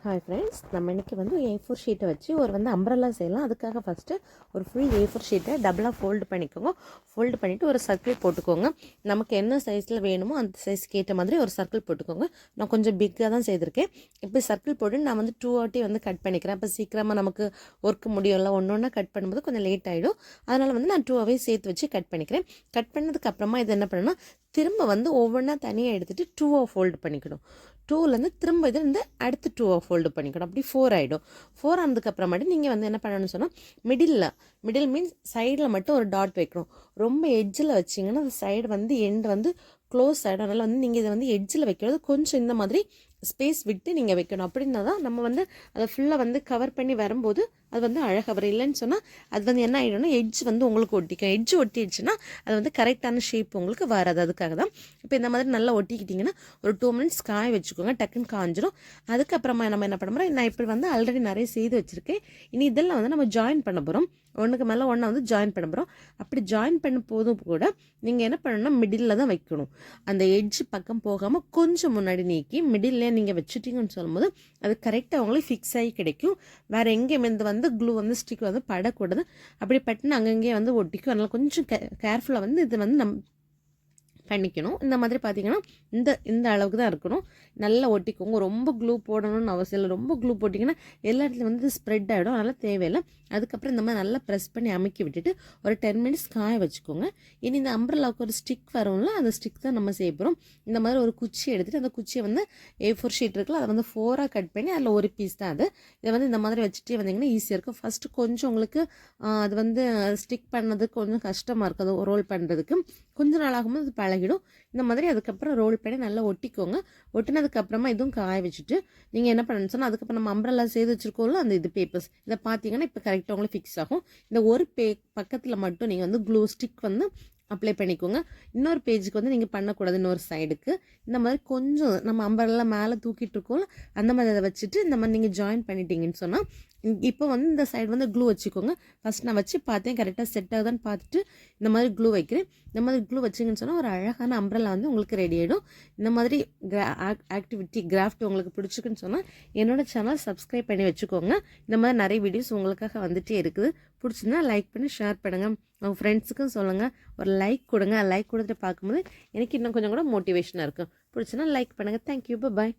Hi friends, நம்ம இன்றைக்கி வந்து A4 ஷீட்டை வச்சு ஒரு அம்ப்ரெல்லா செய்யலாம். அதுக்காக ஃபஸ்ட்டு ஒரு ஃபுல் A4 ஷீட்டை டபுளாக ஃபோல்டு பண்ணிக்கோங்க. ஃபோல்டு பண்ணிவிட்டு ஒரு சர்க்கிள் போட்டுக்கோங்க. நமக்கு என்ன சைஸில் வேணுமோ அந்த சைஸ்க்கு ஏற்ற மாதிரி ஒரு சர்க்கிள் போட்டுக்கோங்க. நான் கொஞ்சம் பிக்காக தான் செய்திருக்கேன். இப்போ சர்க்கிள் போட்டு நான் வந்து 2 வாட்டி கட் பண்ணிக்கிறேன். அப்போ சீக்கிரமாக நமக்கு ஒர்க்கு முடியும்ல. ஒன்று கட் பண்ணும்போது கொஞ்சம் லேட் ஆகிடும். அதனால் நான் 2 சேர்த்து வச்சு கட் பண்ணிக்கிறேன். கட் பண்ணதுக்கப்புறமா இது என்ன பண்ணணும்னா, திரும்ப ஒவ்வொன்றா தனியாக எடுத்துகிட்டு 2 ஃபோல்டு பண்ணிக்கணும். 2லேருந்து திரும்ப இது அடுத்து 2 ஃபோல்டு பண்ணிக்கணும். அப்படி 4 ஆகிடும். 4 ஆனதுக்கப்புறமாட்டி நீங்கள் என்ன பண்ணணும்னு சொன்னால், மிடில் மீன்ஸ் சைடில் மட்டும் ஒரு டாட் வைக்கணும். ரொம்ப எட்ஜில் வச்சிங்கன்னா அந்த சைடு எண்டு க்ளோஸ் ஆகிடும். அதனால் நீங்கள் இதை எட்ஜில் வைக்கிறது கொஞ்சம் இந்த மாதிரி ஸ்பேஸ் விட்டு நீங்கள் வைக்கணும். அப்படின்னா தான் நம்ம அதை ஃபுல்லாக கவர் பண்ணி வரும்போது அது அழகாக வரும். இல்லைன்னு சொன்னால் அது என்ன ஆகிடும்னா எட்ஜ் உங்களுக்கு ஒட்டிக்கும். எட்ஜ் ஒட்டிடுச்சுன்னா அது கரெக்டான ஷேப் உங்களுக்கு வராது. அதுக்காக தான் இப்போ இந்த மாதிரி நல்லா ஒட்டிக்கிட்டிங்கன்னா ஒரு 2 மினிட்ஸ் காய வச்சுக்கோங்க. டக்குன்னு காஞ்சிடும். அதுக்கப்புறமா நம்ம என்ன பண்ண போகிறோம், நான் இப்படி ஆல்ரெடி நிறைய செய்து வச்சுருக்கேன். இனி இதெல்லாம் நம்ம ஜாயின் பண்ண போகிறோம். ஒன்றுக்கு மேலே ஒன்றா ஜாயின் பண்ண போகிறோம். அப்படி ஜாயின் பண்ண போதும் கூட நீங்கள் என்ன பண்ணணும்னா மிடில் தான் வைக்கணும். அந்த எட்ஜ் பக்கம் போகாமல் கொஞ்சம் முன்னாடி நீக்கி மிடில்லே நீங்கள் வச்சுட்டிங்கன்னு சொல்லும்போது அது கரெக்டாக உங்களுக்கு ஃபிக்ஸ் ஆகி கிடைக்கும். வேறு எங்கேயும் க்ளூ ஸ்டிக் படக்கூடாது. அப்படி பட்டுன்னு அங்கங்கே ஒட்டிக்கும். அதனால் கொஞ்சம் கேர்ஃபுல்லாக இது நம்ம பண்ணிக்கணும். இந்த மாதிரி பார்த்தீங்கன்னா இந்த அளவுக்கு தான் இருக்கணும். நல்லா ஒட்டிக்கோங்க. ரொம்ப க்ளூ போடணும்னு அவசியம் இல்லை. ரொம்ப க்ளூ போட்டிங்கன்னா எல்லா இடத்துலையும் ஸ்ப்ரெட் ஆகிடும். அதனால் தேவையில்லை. அதுக்கப்புறம் இந்த மாதிரி நல்லா ப்ரெஸ் பண்ணி அமுக்கி விட்டுட்டு ஒரு 10 மினிட்ஸ் காய வச்சுக்கோங்க. இனி இந்த அம்ப்ரெல்லாவுக்கு ஒரு ஸ்டிக் வரும்ல, அந்த ஸ்டிக் தான் நம்ம செய்ய போகிறோம். இந்த மாதிரி ஒரு குச்சி எடுத்துகிட்டு அந்த குச்சியை A4 ஷீட் இருக்குல்ல, அதை 4ஆக கட் பண்ணி அதில் ஒரு பீஸ் தான் அது. இதை இந்த மாதிரி வச்சுட்டே வந்தீங்கன்னா ஈஸியாக இருக்கும். ஃபஸ்ட்டு கொஞ்சம் உங்களுக்கு அது ஸ்டிக் பண்ணது கொஞ்சம் கஷ்டமாக இருக்கும். அது ரோல் பண்ணுறதுக்கு கொஞ்சம் நாளாகும்போது அது பழகிடும். இந்த மாதிரி அதுக்கப்புறம் ரோல் பண்ணி நல்லா ஒட்டிக்கோங்க. ஒட்டினதுக்கப்புறமா இதுவும் காய வச்சுட்டு நீங்கள் என்ன பண்ணணும்னு சொன்னால், அதுக்கப்புறம் நம்ம அம்ப்ரெல்லா செய்து வச்சுருக்கோம்ல அந்த பேப்பர்ஸ், இதை பார்த்தீங்கன்னா இப்போ கரெக்டாக உங்களுக்கு ஃபிக்ஸ் ஆகும். இந்த ஒரு பக்கத்தில் மட்டும் நீங்கள் க்ளூ ஸ்டிக் அப்ளை பண்ணிக்கோங்க. இன்னொரு பேஜுக்கு நீங்கள் பண்ணக்கூடாது. இன்னொரு சைடுக்கு இந்த மாதிரி கொஞ்சம் நம்ம அம்ப்ரெல்லா மேலே தூக்கிட்டு இருக்கோம்ல, அந்த மாதிரி அதை வச்சுட்டு இந்த மாதிரி நீங்கள் ஜாயின் பண்ணிட்டீங்கன்னு சொன்னால், இப்போ இந்த சைடு க்ளூ வச்சுக்கோங்க. ஃபஸ்ட் நான் வச்சு பார்த்தேன், கரெக்டாக செட் ஆகுதான்னு பார்த்துட்டு இந்த மாதிரி க்ளூ வைக்கிறேன். இந்த மாதிரி க்ளூ வச்சிங்கன்னு சொன்னால் ஒரு அழகான அம்ப்ரெல்லா உங்களுக்கு ரெடி ஆகிடும். இந்த மாதிரி ஆக்டிவிட்டி கிராஃப்ட் உங்களுக்கு பிடிச்சிக்குன்னு சொன்னால் என்னோட சேனல் சப்ஸ்கிரைப் பண்ணி வச்சுக்கோங்க. இந்த மாதிரி நிறைய வீடியோஸ் உங்களுக்காக வந்துகிட்டே இருக்குது. பிடிச்சிருந்தா லைக் பண்ணி ஷேர் பண்ணுங்கள். உங்கள் ஃப்ரெண்ட்ஸுக்கும் சொல்லுங்கள். ஒரு லைக் கொடுங்க. லைக் கொடுத்துட்டு பார்க்கும்போது எனக்கு இன்னும் கொஞ்சம் கூட மோட்டிவேஷனாக இருக்கும். பிடிச்சினா லைக் பண்ணுங்கள். தேங்க்யூ. பாய்.